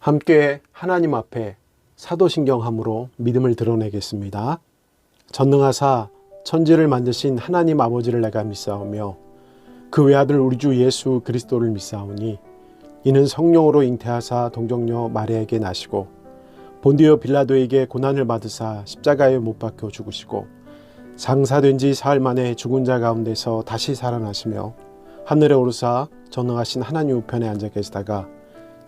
함께 하나님 앞에 사도신경함으로 믿음을 드러내겠습니다. 전능하사 천지를 만드신 하나님 아버지를 내가 믿사오며 그 외아들 우리 주 예수 그리스도를 믿사오니 이는 성령으로 잉태하사 동정녀 마리아에게 나시고 본디오 빌라도에게 고난을 받으사 십자가에 못 박혀 죽으시고 장사된 지 사흘 만에 죽은 자 가운데서 다시 살아나시며 하늘에 오르사 전능하신 하나님 우편에 앉아 계시다가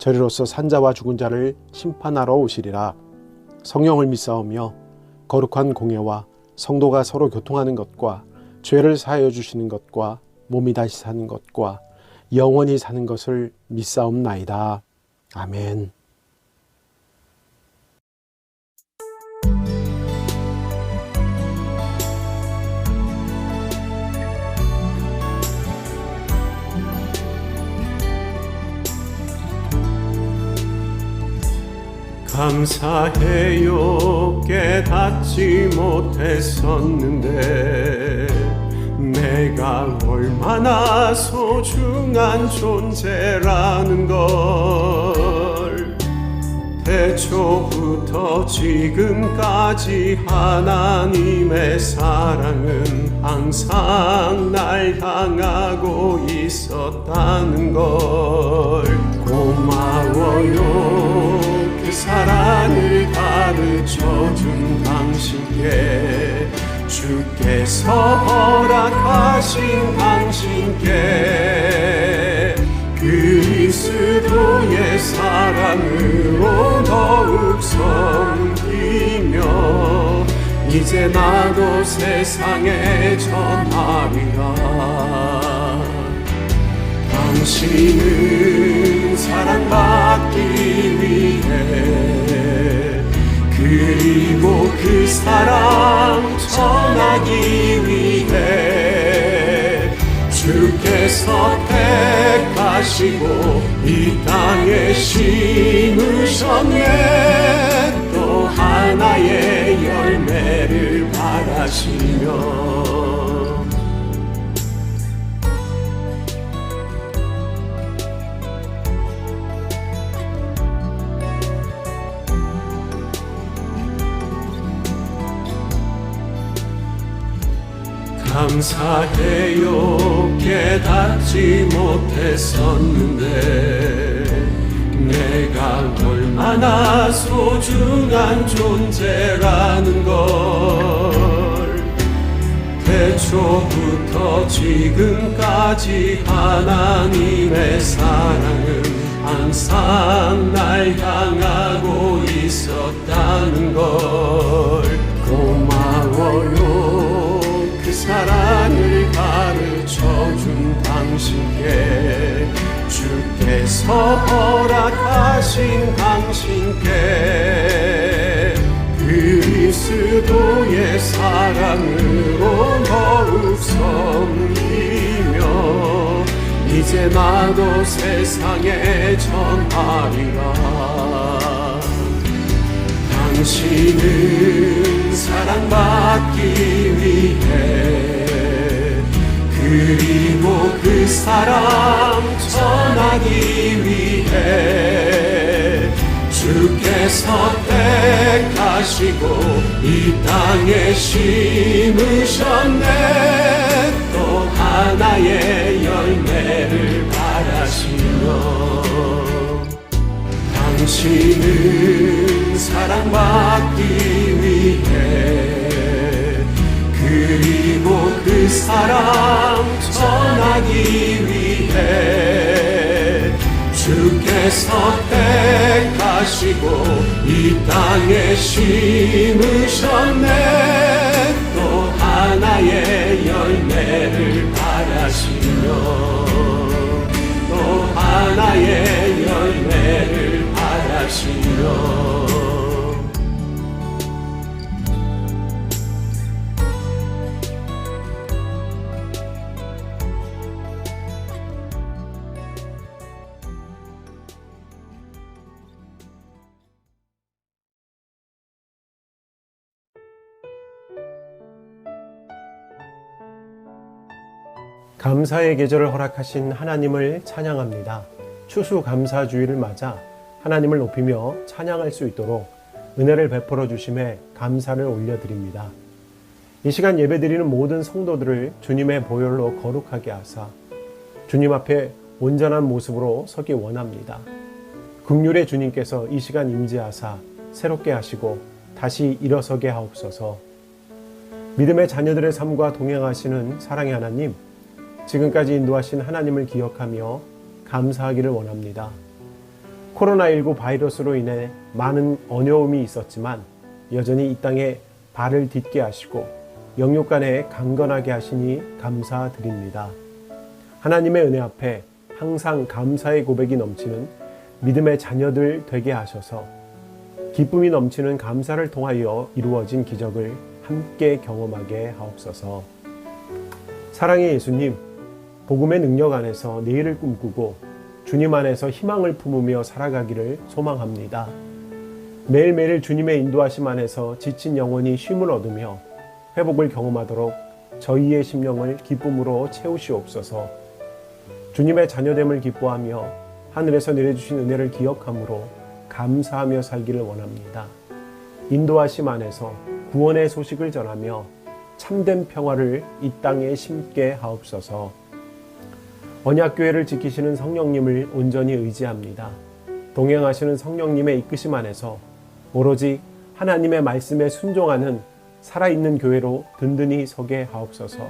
저리로서 산자와 죽은 자를 심판하러 오시리라. 성령을 믿사오며 거룩한 공예와 성도가 서로 교통하는 것과 죄를 사하여 주시는 것과 몸이 다시 사는 것과 영원히 사는 것을 믿사옵나이다. 아멘. 감사해요. 깨닫지 못했었는데 내가 얼마나 소중한 존재라는 걸 태초부터 지금까지 하나님의 사랑은 항상 날 향하고 있었다는 걸 고마워요. 그 사랑을 가르쳐준 당신께 주께서 허락하신 당신께 그리스도의 사랑으로 더욱 섬기며 이제 나도 세상에 전하리라. 당신은 사랑받기 위해 그리고 그 사랑 전하기 위해 주께서 택하시고 이 땅에 심으셨네. 또 하나의 열매를 바라시며 감사해요. 깨닫지 못했었는데 내가 얼마나 소중한 존재라는 걸 태초부터 지금까지 하나님의 사랑은 항상 날 향하고 있었다는 걸 고마워요. 그 사랑을 가르쳐준 당신께 주께서 허락하신 당신께 그리스도의 사랑으로 더욱 섬기며 이제 나도 세상에 전하리라. 당신은 사랑받기 위해 그리고 그 사랑 전하기 위해 주께서 택하시고 이 땅에 심으셨네. 또 하나의 열매를 바라시며 당신은 사랑받기 위해 그리고 그 사랑 전하기 위해 주께서 택하시고 이 땅에 심으셨네. 또 하나의 열매를 바라시며 또 하나의 열매를 바라시며 감사의 계절을 허락하신 하나님을 찬양합니다. 추수감사주의를 맞아 하나님을 높이며 찬양할 수 있도록 은혜를 베풀어 주심에 감사를 올려드립니다. 이 시간 예배드리는 모든 성도들을 주님의 보혈로 거룩하게 하사 주님 앞에 온전한 모습으로 서기 원합니다. 긍휼의 주님께서 이 시간 임재하사 새롭게 하시고 다시 일어서게 하옵소서. 믿음의 자녀들의 삶과 동행하시는 사랑의 하나님, 지금까지 인도하신 하나님을 기억하며 감사하기를 원합니다. 코로나19 바이러스로 인해 많은 어려움이 있었지만 여전히 이 땅에 발을 딛게 하시고 영육간에 강건하게 하시니 감사드립니다. 하나님의 은혜 앞에 항상 감사의 고백이 넘치는 믿음의 자녀들 되게 하셔서 기쁨이 넘치는 감사를 통하여 이루어진 기적을 함께 경험하게 하옵소서. 사랑의 예수님, 복음의 능력 안에서 내일을 꿈꾸고 주님 안에서 희망을 품으며 살아가기를 소망합니다. 매일매일 주님의 인도하심 안에서 지친 영혼이 쉼을 얻으며 회복을 경험하도록 저희의 심령을 기쁨으로 채우시옵소서. 주님의 자녀됨을 기뻐하며 하늘에서 내려주신 은혜를 기억함으로 감사하며 살기를 원합니다. 인도하심 안에서 구원의 소식을 전하며 참된 평화를 이 땅에 심게 하옵소서. 언약교회를 지키시는 성령님을 온전히 의지합니다. 동행하시는 성령님의 이끄심 안에서 오로지 하나님의 말씀에 순종하는 살아있는 교회로 든든히 서게 하옵소서.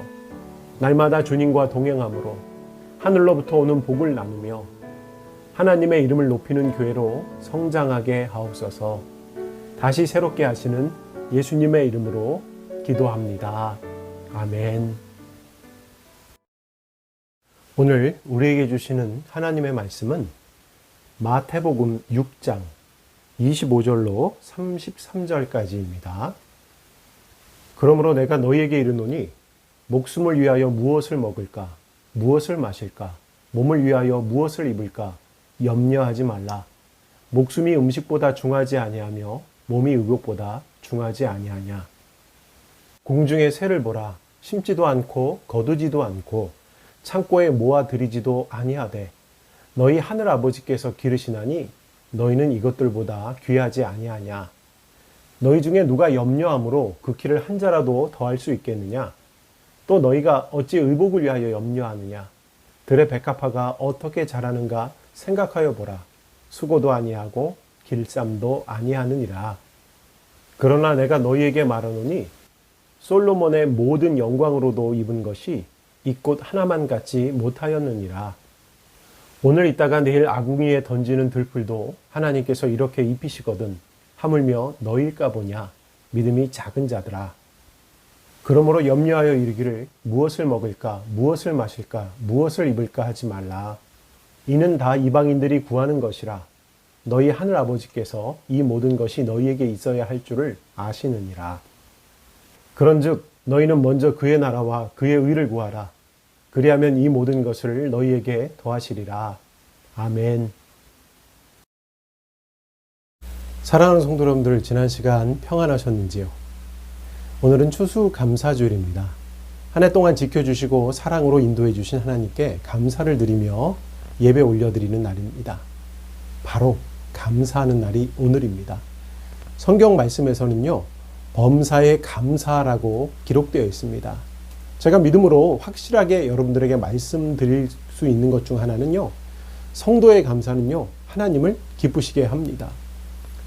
날마다 주님과 동행함으로 하늘로부터 오는 복을 나누며 하나님의 이름을 높이는 교회로 성장하게 하옵소서. 다시 새롭게 하시는 예수님의 이름으로 기도합니다. 아멘. 오늘 우리에게 주시는 하나님의 말씀은 마태복음 6장 25절로 33절까지입니다. 그러므로 내가 너희에게 이르노니 목숨을 위하여 무엇을 먹을까, 무엇을 마실까, 몸을 위하여 무엇을 입을까 염려하지 말라. 목숨이 음식보다 중하지 아니하며 몸이 의복보다 중하지 아니하냐. 공중의 새를 보라. 심지도 않고 거두지도 않고 창고에 모아들이지도 아니하되 너희 하늘 아버지께서 기르시나니 너희는 이것들보다 귀하지 아니하냐. 너희 중에 누가 염려함으로 그 키를 한 자라도 더할 수 있겠느냐. 또 너희가 어찌 의복을 위하여 염려하느냐. 들의 백합화가 어떻게 자라는가 생각하여 보라. 수고도 아니하고 길쌈도 아니하느니라. 그러나 내가 너희에게 말하노니 솔로몬의 모든 영광으로도 입은 것이 이 꽃 하나만 같지 못하였느니라. 오늘 있다가 내일 아궁이에 던지는 들풀도 하나님께서 이렇게 입히시거든 하물며 너희일까 보냐. 믿음이 작은 자들아. 그러므로 염려하여 이르기를 무엇을 먹을까, 무엇을 마실까, 무엇을 입을까 하지 말라. 이는 다 이방인들이 구하는 것이라. 너희 하늘 아버지께서 이 모든 것이 너희에게 있어야 할 줄을 아시느니라. 그런즉 너희는 먼저 그의 나라와 그의 의를 구하라. 그리하면 이 모든 것을 너희에게 더하시리라. 아멘. 사랑하는 성도 여러분들, 지난 시간 평안하셨는지요? 오늘은 추수감사주일입니다. 한 해 동안 지켜주시고 사랑으로 인도해 주신 하나님께 감사를 드리며 예배 올려드리는 날입니다. 바로 감사하는 날이 오늘입니다. 성경 말씀에서는요, 범사에 감사라고 기록되어 있습니다. 제가 믿음으로 확실하게 여러분들에게 말씀드릴 수 있는 것 중 하나는요, 성도의 감사는요, 하나님을 기쁘시게 합니다.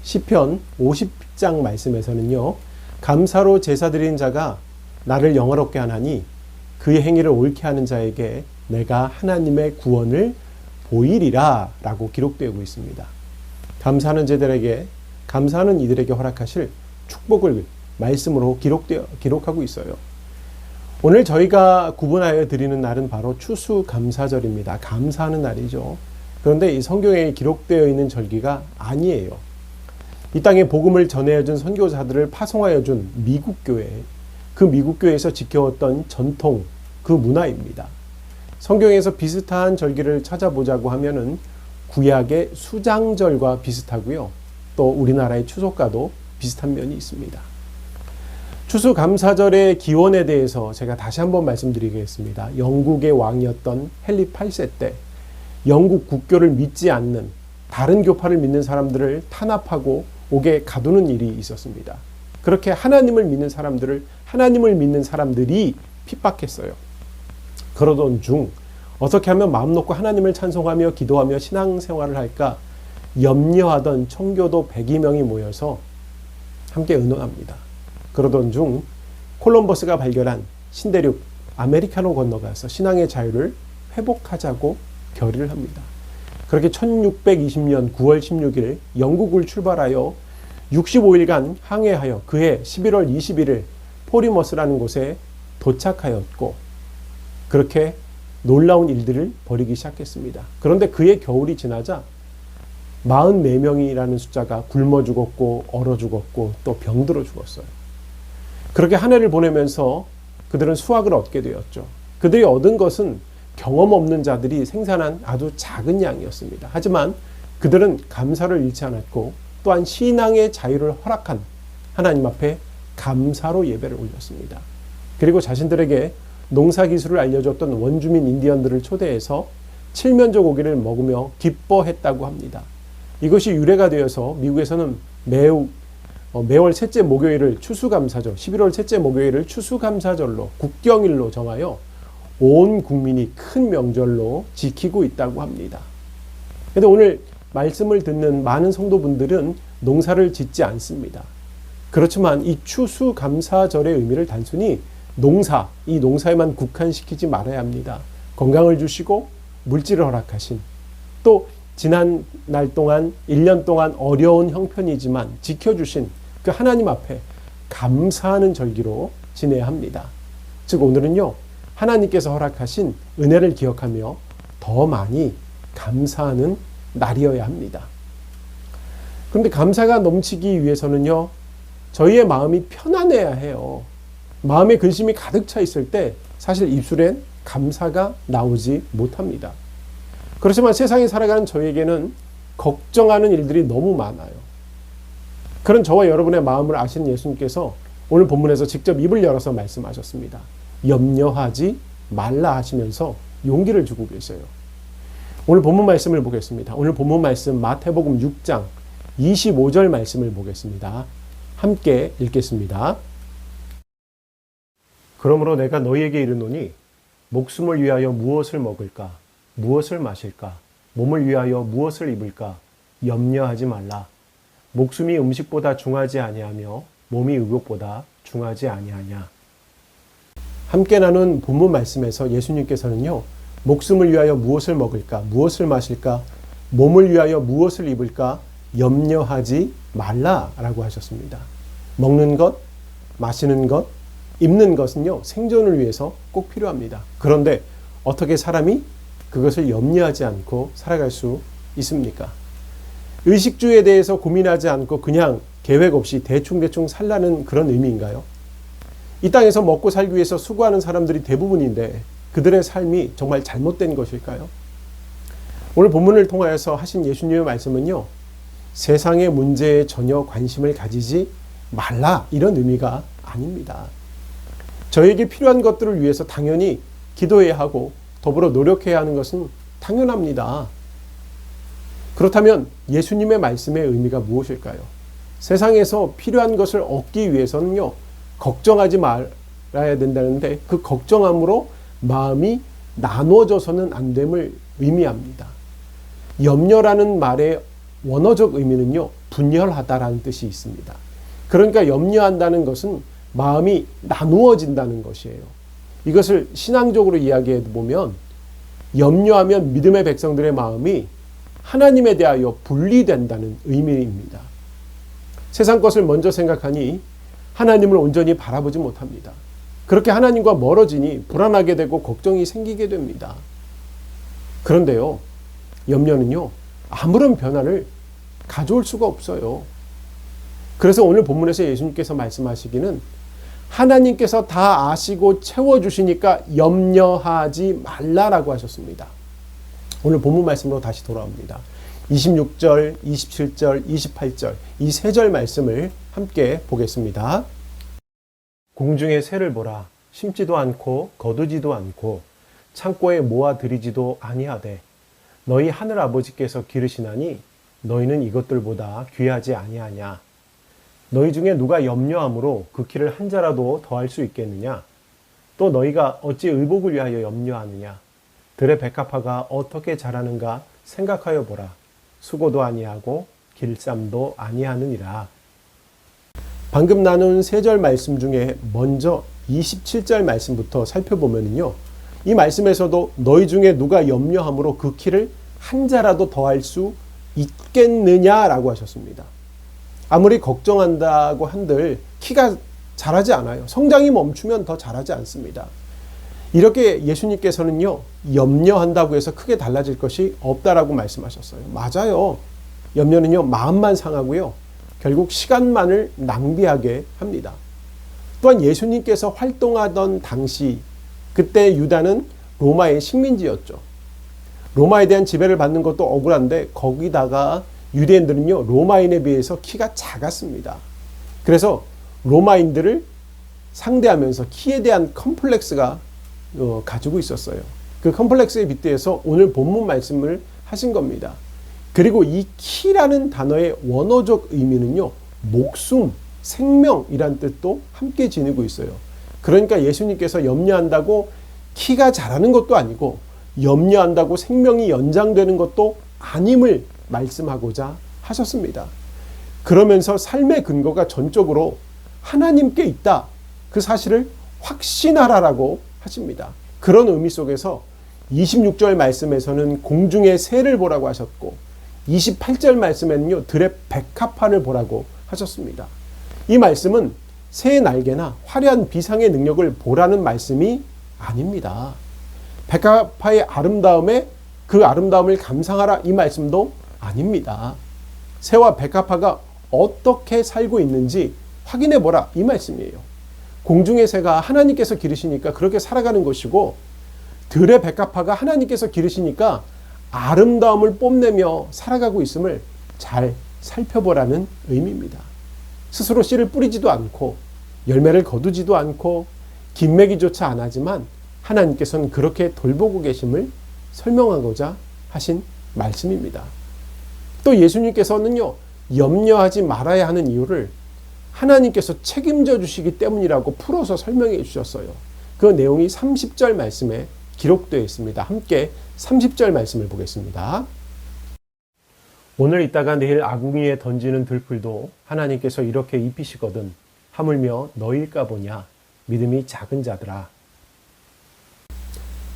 시편 50장 말씀에서는요, 감사로 제사 드리는 자가 나를 영화롭게 하나니 그의 행위를 옳게 하는 자에게 내가 하나님의 구원을 보이리라 라고 기록되고 있습니다. 감사하는 자들에게, 감사하는 이들에게 허락하실 축복을 말씀으로 기록하고 있어요. 오늘 저희가 구분하여 드리는 날은 바로 추수감사절입니다. 감사하는 날이죠. 그런데 이 성경에 기록되어 있는 절기가 아니에요. 이 땅에 복음을 전해준 선교사들을 파송하여준 미국교회, 그 미국교회에서 지켜왔던 전통, 그 문화입니다. 성경에서 비슷한 절기를 찾아보자고 하면은 구약의 수장절과 비슷하고요. 또 우리나라의 추석과도 비슷한 면이 있습니다. 추수감사절의 기원에 대해서 제가 다시 한번 말씀드리겠습니다. 영국의 왕이었던 헨리 8세 때 영국 국교를 믿지 않는 다른 교파를 믿는 사람들을 탄압하고 옥에 가두는 일이 있었습니다. 그렇게 하나님을 믿는 사람들이 핍박했어요. 그러던 중 어떻게 하면 마음 놓고 하나님을 찬송하며 기도하며 신앙생활을 할까 염려하던 청교도 100여명이 모여서 함께 의논합니다. 그러던 중 콜럼버스가 발견한 신대륙 아메리카로 건너가서 신앙의 자유를 회복하자고 결의를 합니다. 그렇게 1620년 9월 16일 영국을 출발하여 65일간 항해하여 그해 11월 21일 포리머스라는 곳에 도착하였고, 그렇게 놀라운 일들을 벌이기 시작했습니다. 그런데 그해 겨울이 지나자 44명이라는 숫자가 굶어 죽었고 얼어 죽었고 또 병들어 죽었어요. 그렇게 한 해를 보내면서 그들은 수확을 얻게 되었죠. 그들이 얻은 것은 경험 없는 자들이 생산한 아주 작은 양이었습니다. 하지만 그들은 감사를 잃지 않았고 또한 신앙의 자유를 허락한 하나님 앞에 감사로 예배를 올렸습니다. 그리고 자신들에게 농사 기술을 알려줬던 원주민 인디언들을 초대해서 칠면조 고기를 먹으며 기뻐했다고 합니다. 이것이 유래가 되어서 미국에서는 매월 셋째 목요일을 추수감사절, 11월 셋째 목요일을 추수감사절로 국경일로 정하여 온 국민이 큰 명절로 지키고 있다고 합니다. 그런데 오늘 말씀을 듣는 많은 성도분들은 농사를 짓지 않습니다. 그렇지만 이 추수감사절의 의미를 단순히 이 농사에만 국한시키지 말아야 합니다. 건강을 주시고 물질을 허락하신, 또 지난 날 동안 1년 동안 어려운 형편이지만 지켜주신 그 하나님 앞에 감사하는 절기로 지내야 합니다. 즉 오늘은요, 하나님께서 허락하신 은혜를 기억하며 더 많이 감사하는 날이어야 합니다. 그런데 감사가 넘치기 위해서는요, 저희의 마음이 편안해야 해요. 마음에 근심이 가득 차 있을 때 사실 입술엔 감사가 나오지 못합니다. 그렇지만 세상에 살아가는 저에게는 걱정하는 일들이 너무 많아요. 그런 저와 여러분의 마음을 아시는 예수님께서 오늘 본문에서 직접 입을 열어서 말씀하셨습니다. 염려하지 말라 하시면서 용기를 주고 계세요. 오늘 본문 말씀을 보겠습니다. 오늘 본문 말씀 마태복음 6장 25절 말씀을 보겠습니다. 함께 읽겠습니다. 그러므로 내가 너희에게 이르노니 목숨을 위하여 무엇을 먹을까? 무엇을 마실까? 몸을 위하여 무엇을 입을까? 염려하지 말라. 목숨이 음식보다 중하지 아니하며 몸이 의복보다 중하지 아니하냐. 함께 나눈 본문 말씀에서 예수님께서는요, 목숨을 위하여 무엇을 먹을까? 무엇을 마실까? 몸을 위하여 무엇을 입을까? 염려하지 말라라고 하셨습니다. 먹는 것, 마시는 것, 입는 것은요, 생존을 위해서 꼭 필요합니다. 그런데 어떻게 사람이 그것을 염려하지 않고 살아갈 수 있습니까? 의식주에 대해서 고민하지 않고 그냥 계획 없이 대충 살라는 그런 의미인가요? 이 땅에서 먹고 살기 위해서 수고하는 사람들이 대부분인데 그들의 삶이 정말 잘못된 것일까요? 오늘 본문을 통하여서 하신 예수님의 말씀은요, 세상의 문제에 전혀 관심을 가지지 말라, 이런 의미가 아닙니다. 저에게 필요한 것들을 위해서 당연히 기도해야 하고 더불어 노력해야 하는 것은 당연합니다. 그렇다면 예수님의 말씀의 의미가 무엇일까요? 세상에서 필요한 것을 얻기 위해서는요, 걱정하지 말아야 된다는데 그 걱정함으로 마음이 나누어져서는 안 됨을 의미합니다. 염려라는 말의 원어적 의미는요, 분열하다라는 뜻이 있습니다. 그러니까 염려한다는 것은 마음이 나누어진다는 것이에요. 이것을 신앙적으로 이야기해 보면 염려하면 믿음의 백성들의 마음이 하나님에 대하여 분리된다는 의미입니다. 세상 것을 먼저 생각하니 하나님을 온전히 바라보지 못합니다. 그렇게 하나님과 멀어지니 불안하게 되고 걱정이 생기게 됩니다. 그런데요, 염려는요, 아무런 변화를 가져올 수가 없어요. 그래서 오늘 본문에서 예수님께서 말씀하시기는 하나님께서 다 아시고 채워주시니까 염려하지 말라라고 하셨습니다. 오늘 본문 말씀으로 다시 돌아옵니다. 26절, 27절, 28절 이 세 절 말씀을 함께 보겠습니다. 공중의 새를 보라. 심지도 않고 거두지도 않고 창고에 모아들이지도 아니하되 너희 하늘 아버지께서 기르시나니 너희는 이것들보다 귀하지 아니하냐? 너희 중에 누가 염려함으로 그 키를 한 자라도 더할 수 있겠느냐? 또 너희가 어찌 의복을 위하여 염려하느냐? 들의 백합화가 어떻게 자라는가 생각하여 보라. 수고도 아니하고 길쌈도 아니하느니라. 방금 나눈 3절 말씀 중에 먼저 27절 말씀부터 살펴보면요, 이 말씀에서도 너희 중에 누가 염려함으로 그 키를 한 자라도 더할 수 있겠느냐라고 하셨습니다. 아무리 걱정한다고 한들 키가 자라지 않아요. 성장이 멈추면 더 자라지 않습니다. 이렇게 예수님께서는요, 염려한다고 해서 크게 달라질 것이 없다라고 말씀하셨어요. 맞아요. 염려는요, 마음만 상하고요, 결국 시간만을 낭비하게 합니다. 또한 예수님께서 활동하던 당시, 그때 유다는 로마의 식민지였죠. 로마에 대한 지배를 받는 것도 억울한데 거기다가 유대인들은요, 로마인에 비해서 키가 작았습니다. 그래서 로마인들을 상대하면서 키에 대한 컴플렉스가 가지고 있었어요. 그 컴플렉스에 빗대어서 오늘 본문 말씀을 하신 겁니다. 그리고 이 키라는 단어의 원어적 의미는요, 목숨, 생명이란 뜻도 함께 지니고 있어요. 그러니까 예수님께서 염려한다고 키가 자라는 것도 아니고 염려한다고 생명이 연장되는 것도 아님을 말씀하고자 하셨습니다. 그러면서 삶의 근거가 전적으로 하나님께 있다, 그 사실을 확신하라라고 하십니다. 그런 의미 속에서 26절 말씀에서는 공중의 새를 보라고 하셨고 28절 말씀에는요, 들의 백합화를 보라고 하셨습니다. 이 말씀은 새의 날개나 화려한 비상의 능력을 보라는 말씀이 아닙니다. 백합화의 아름다움에 그 아름다움을 감상하라, 이 말씀도 아닙니다. 새와 백합화가 어떻게 살고 있는지 확인해 보라, 이 말씀이에요. 공중의 새가 하나님께서 기르시니까 그렇게 살아가는 것이고, 들의 백합화가 하나님께서 기르시니까 아름다움을 뽐내며 살아가고 있음을 잘 살펴보라는 의미입니다. 스스로 씨를 뿌리지도 않고 열매를 거두지도 않고 김매기조차 안 하지만 하나님께서는 그렇게 돌보고 계심을 설명하고자 하신 말씀입니다. 또 예수님께서는요, 염려하지 말아야 하는 이유를 하나님께서 책임져 주시기 때문이라고 풀어서 설명해 주셨어요. 그 내용이 30절 말씀에 기록되어 있습니다. 함께 30절 말씀을 보겠습니다. 오늘 있다가 내일 아궁이에 던지는 들풀도 하나님께서 이렇게 입히시거든 하물며 너일까 보냐, 믿음이 작은 자들아.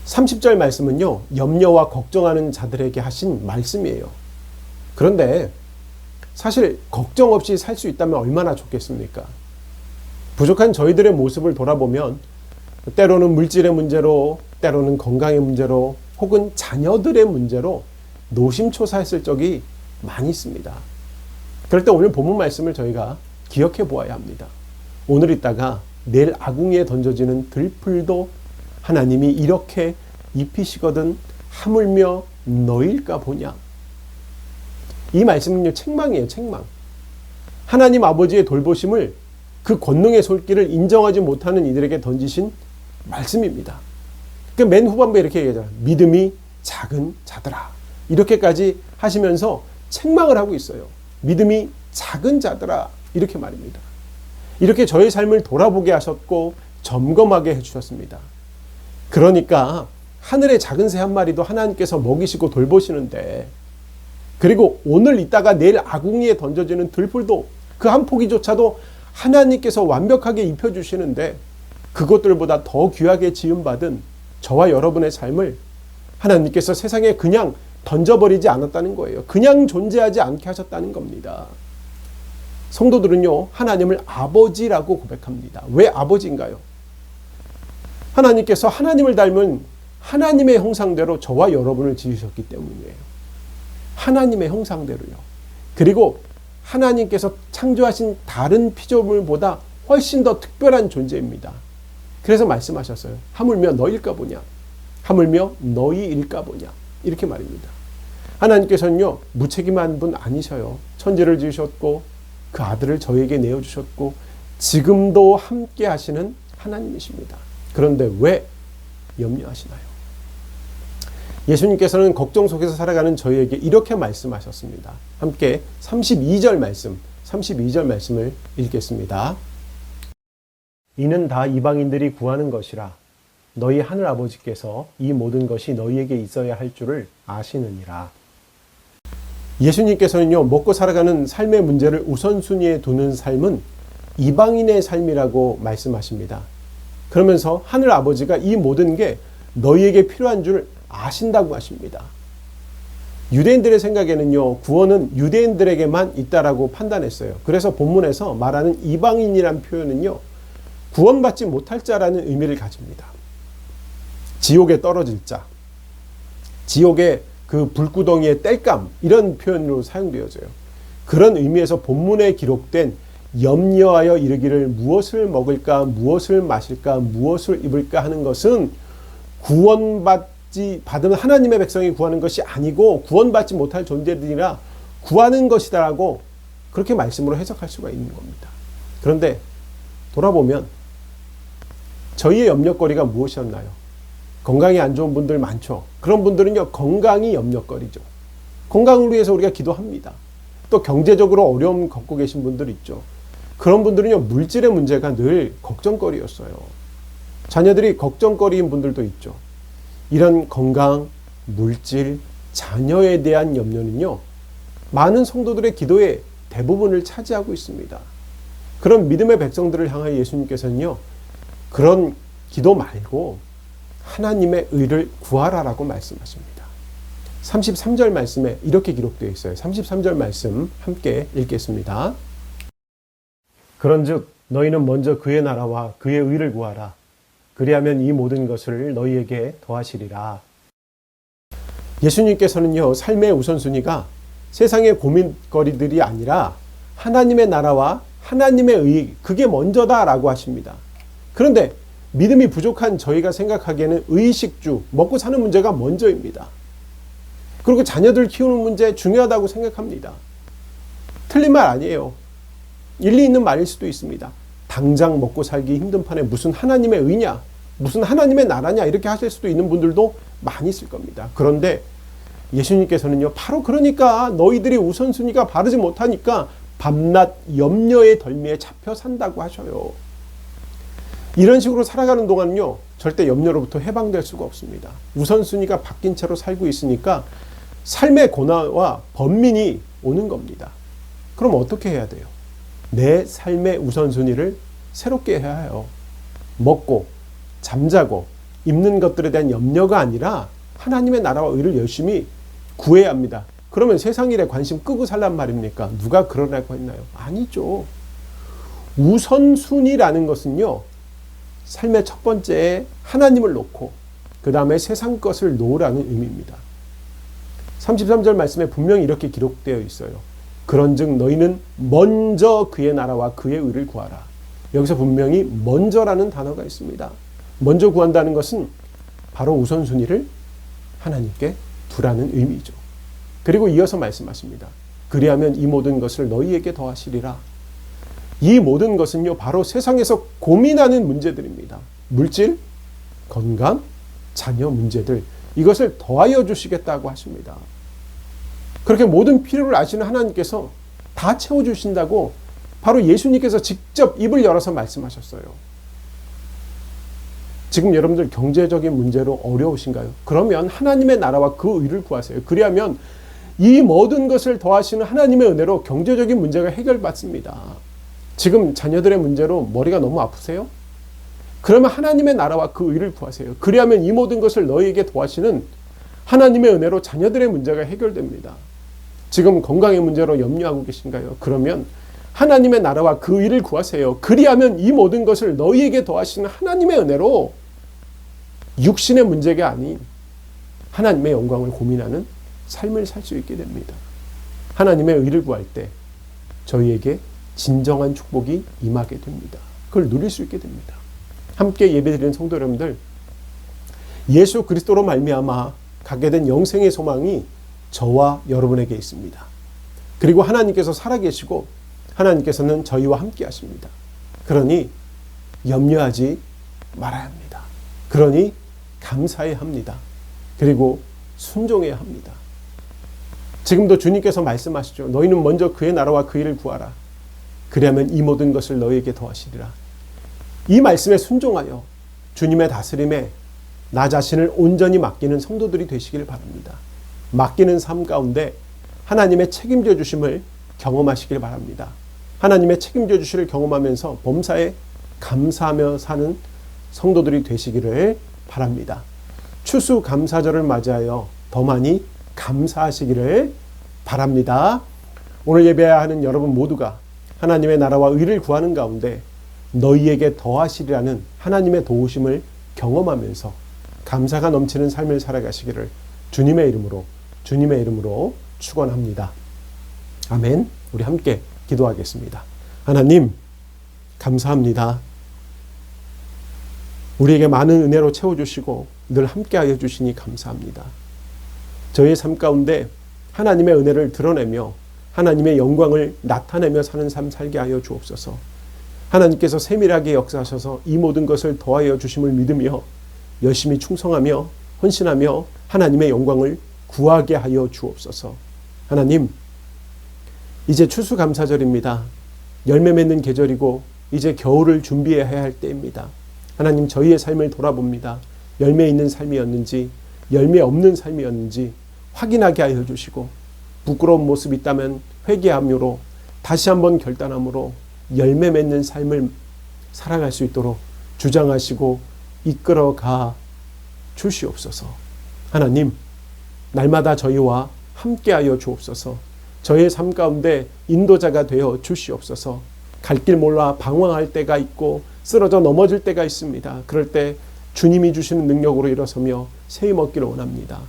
30절 말씀은요, 염려와 걱정하는 자들에게 하신 말씀이에요. 그런데 사실 걱정 없이 살 수 있다면 얼마나 좋겠습니까? 부족한 저희들의 모습을 돌아보면 때로는 물질의 문제로, 때로는 건강의 문제로, 혹은 자녀들의 문제로 노심초사했을 적이 많이 있습니다. 그럴 때 오늘 본문 말씀을 저희가 기억해 보아야 합니다. 오늘 있다가 내일 아궁이에 던져지는 들풀도 하나님이 이렇게 입히시거든 하물며 너일까 보냐. 이 말씀은요, 책망이에요. 책망. 하나님 아버지의 돌보심을, 그 권능의 손길을 인정하지 못하는 이들에게 던지신 말씀입니다. 맨 후반부에 이렇게 얘기하잖아요. 믿음이 작은 자들아. 이렇게까지 하시면서 책망을 하고 있어요. 믿음이 작은 자들아. 이렇게 말입니다. 이렇게 저의 삶을 돌아보게 하셨고 점검하게 해주셨습니다. 그러니까 하늘의 작은 새 한 마리도 하나님께서 먹이시고 돌보시는데, 그리고 오늘 있다가 내일 아궁이에 던져지는 들풀도 그 한 포기조차도 하나님께서 완벽하게 입혀주시는데, 그것들보다 더 귀하게 지음받은 저와 여러분의 삶을 하나님께서 세상에 그냥 던져버리지 않았다는 거예요. 그냥 존재하지 않게 하셨다는 겁니다. 성도들은요, 하나님을 아버지라고 고백합니다. 왜 아버지인가요? 하나님께서 하나님을 닮은 하나님의 형상대로 저와 여러분을 지으셨기 때문이에요. 하나님의 형상대로요. 그리고 하나님께서 창조하신 다른 피조물보다 훨씬 더 특별한 존재입니다. 그래서 말씀하셨어요. 하물며 너일까 보냐. 하물며 너희일까 보냐. 이렇게 말입니다. 하나님께서는요, 무책임한 분 아니셔요. 천지를 지으셨고 그 아들을 저에게 내어주셨고 지금도 함께 하시는 하나님이십니다. 그런데 왜 염려하시나요? 예수님께서는 걱정 속에서 살아가는 저희에게 이렇게 말씀하셨습니다. 함께 32절 말씀을 읽겠습니다. 이는 다 이방인들이 구하는 것이라 너희 하늘 아버지께서 이 모든 것이 너희에게 있어야 할 줄을 아시느니라. 예수님께서는요, 먹고 살아가는 삶의 문제를 우선순위에 두는 삶은 이방인의 삶이라고 말씀하십니다. 그러면서 하늘 아버지가 이 모든 게 너희에게 필요한 줄 아신다고 하십니다. 유대인들의 생각에는요, 구원은 유대인들에게만 있다라고 판단했어요. 그래서 본문에서 말하는 이방인이란 표현은요, 구원받지 못할 자라는 의미를 가집니다. 지옥에 떨어질 자, 지옥의 그 불구덩이의 땔감, 이런 표현으로 사용되어져요. 그런 의미에서 본문에 기록된 염려하여 이르기를 무엇을 먹을까, 무엇을 마실까, 무엇을 입을까 하는 것은 받은 하나님의 백성이 구하는 것이 아니고 구원받지 못할 존재들이라 구하는 것이다라고 그렇게 말씀으로 해석할 수가 있는 겁니다. 그런데 돌아보면 저희의 염려거리가 무엇이었나요? 건강이 안 좋은 분들 많죠. 그런 분들은요, 건강이 염려거리죠. 건강을 위해서 우리가 기도합니다. 또 경제적으로 어려움 겪고 계신 분들 있죠. 그런 분들은요, 물질의 문제가 늘 걱정거리였어요. 자녀들이 걱정거리인 분들도 있죠. 이런 건강, 물질, 자녀에 대한 염려는요, 많은 성도들의 기도의 대부분을 차지하고 있습니다. 그런 믿음의 백성들을 향하여 예수님께서는요, 그런 기도 말고 하나님의 의를 구하라라고 말씀하십니다. 33절 말씀에 이렇게 기록되어 있어요. 33절 말씀 함께 읽겠습니다. 그런즉 너희는 먼저 그의 나라와 그의 의를 구하라. 그리하면 이 모든 것을 너희에게 더하시리라. 예수님께서는요, 삶의 우선순위가 세상의 고민거리들이 아니라 하나님의 나라와 하나님의 의, 그게 먼저다라고 하십니다. 그런데 믿음이 부족한 저희가 생각하기에는 의식주, 먹고 사는 문제가 먼저입니다. 그리고 자녀들 키우는 문제 중요하다고 생각합니다. 틀린 말 아니에요. 일리 있는 말일 수도 있습니다. 당장 먹고 살기 힘든 판에 무슨 하나님의 의냐, 무슨 하나님의 나라냐 이렇게 하실 수도 있는 분들도 많이 있을 겁니다. 그런데 예수님께서는요, 바로 그러니까 너희들이 우선순위가 바르지 못하니까 밤낮 염려의 덜미에 잡혀 산다고 하셔요. 이런 식으로 살아가는 동안요, 절대 염려로부터 해방될 수가 없습니다. 우선순위가 바뀐 채로 살고 있으니까 삶의 고난과 번민이 오는 겁니다. 그럼 어떻게 해야 돼요? 내 삶의 우선순위를 새롭게 해야 해요. 먹고 잠자고 입는 것들에 대한 염려가 아니라 하나님의 나라와 의를 열심히 구해야 합니다. 그러면 세상 일에 관심 끄고 살란 말입니까? 누가 그러라고 했나요? 아니죠. 우선순위라는 것은요, 삶의 첫 번째에 하나님을 놓고 그 다음에 세상 것을 놓으라는 의미입니다. 33절 말씀에 분명히 이렇게 기록되어 있어요. 그런즉 너희는 먼저 그의 나라와 그의 의를 구하라. 여기서 분명히 먼저라는 단어가 있습니다. 먼저 구한다는 것은 바로 우선순위를 하나님께 두라는 의미죠. 그리고 이어서 말씀하십니다. 그리하면 이 모든 것을 너희에게 더하시리라. 이 모든 것은요, 바로 세상에서 고민하는 문제들입니다. 물질, 건강, 자녀 문제들, 이것을 더하여 주시겠다고 하십니다. 그렇게 모든 필요를 아시는 하나님께서 다 채워주신다고 바로 예수님께서 직접 입을 열어서 말씀하셨어요. 지금 여러분들 경제적인 문제로 어려우신가요? 그러면 하나님의 나라와 그 의를 구하세요. 그리하면 이 모든 것을 더하시는 하나님의 은혜로 경제적인 문제가 해결받습니다. 지금 자녀들의 문제로 머리가 너무 아프세요? 그러면 하나님의 나라와 그 의를 구하세요. 그리하면 이 모든 것을 너희에게 더하시는 하나님의 은혜로 자녀들의 문제가 해결됩니다. 지금 건강의 문제로 염려하고 계신가요? 그러면 하나님의 나라와 그 의를 구하세요. 그리하면 이 모든 것을 너희에게 더하시는 하나님의 은혜로 육신의 문제가 아닌 하나님의 영광을 고민하는 삶을 살 수 있게 됩니다. 하나님의 의를 구할 때 저희에게 진정한 축복이 임하게 됩니다. 그걸 누릴 수 있게 됩니다. 함께 예배드리는 성도 여러분들, 예수 그리스도로 말미암아 갖게 된 영생의 소망이 저와 여러분에게 있습니다. 그리고 하나님께서 살아계시고 하나님께서는 저희와 함께 하십니다. 그러니 염려하지 말아야 합니다. 그러니 감사해야 합니다. 그리고 순종해야 합니다. 지금도 주님께서 말씀하시죠. 너희는 먼저 그의 나라와 그 일을 구하라. 그리하면 이 모든 것을 너희에게 더하시리라. 이 말씀에 순종하여 주님의 다스림에 나 자신을 온전히 맡기는 성도들이 되시길 바랍니다. 맡기는 삶 가운데 하나님의 책임져 주심을 경험하시길 바랍니다. 하나님의 책임져 주시를 경험하면서 범사에 감사하며 사는 성도들이 되시기를 바랍니다. 추수감사절을 맞이하여 더 많이 감사하시기를 바랍니다. 오늘 예배하는 여러분 모두가 하나님의 나라와 의를 구하는 가운데 너희에게 더하시리라는 하나님의 도우심을 경험하면서 감사가 넘치는 삶을 살아가시기를 주님의 이름으로 축원합니다. 아멘. 우리 함께 기도하겠습니다. 하나님, 감사합니다. 우리에게 많은 은혜로 채워주시고 늘 함께하여 주시니 감사합니다. 저희의 삶 가운데 하나님의 은혜를 드러내며 하나님의 영광을 나타내며 사는 삶 살게 하여 주옵소서. 하나님께서 세밀하게 역사하셔서 이 모든 것을 더하여 주심을 믿으며 열심히 충성하며 헌신하며 하나님의 영광을 구하게 하여 주옵소서. 하나님, 이제 추수감사절입니다. 열매 맺는 계절이고 이제 겨울을 준비해야 할 때입니다. 하나님, 저희의 삶을 돌아봅니다. 열매 있는 삶이었는지 열매 없는 삶이었는지 확인하게 하여 주시고 부끄러운 모습이 있다면 회개함으로 다시 한번 결단함으로 열매 맺는 삶을 살아갈 수 있도록 주장하시고 이끌어가 주시옵소서. 하나님, 날마다 저희와 함께하여 주옵소서. 저희의 삶 가운데 인도자가 되어 주시옵소서. 갈 길 몰라 방황할 때가 있고 쓰러져 넘어질 때가 있습니다. 그럴 때 주님이 주시는 능력으로 일어서며 세임 얻기를 원합니다.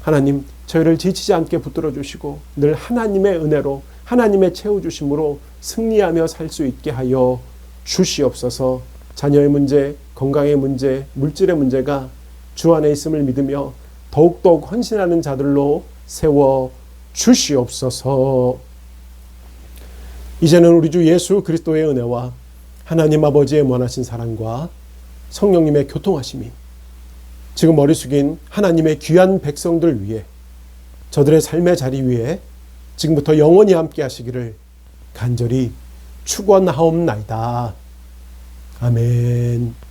하나님, 저희를 지치지 않게 붙들어 주시고 늘 하나님의 은혜로 하나님의 채워주심으로 승리하며 살 수 있게 하여 주시옵소서. 자녀의 문제, 건강의 문제, 물질의 문제가 주 안에 있음을 믿으며 더욱더욱 헌신하는 자들로 세워 주시옵소서. 이제는 우리 주 예수 그리스도의 은혜와 하나님 아버지의 무한하신 사랑과 성령님의 교통하심이 지금 머리 숙인 하나님의 귀한 백성들 위해 저들의 삶의 자리 위에 지금부터 영원히 함께 하시기를 간절히 축원하옵나이다. 아멘.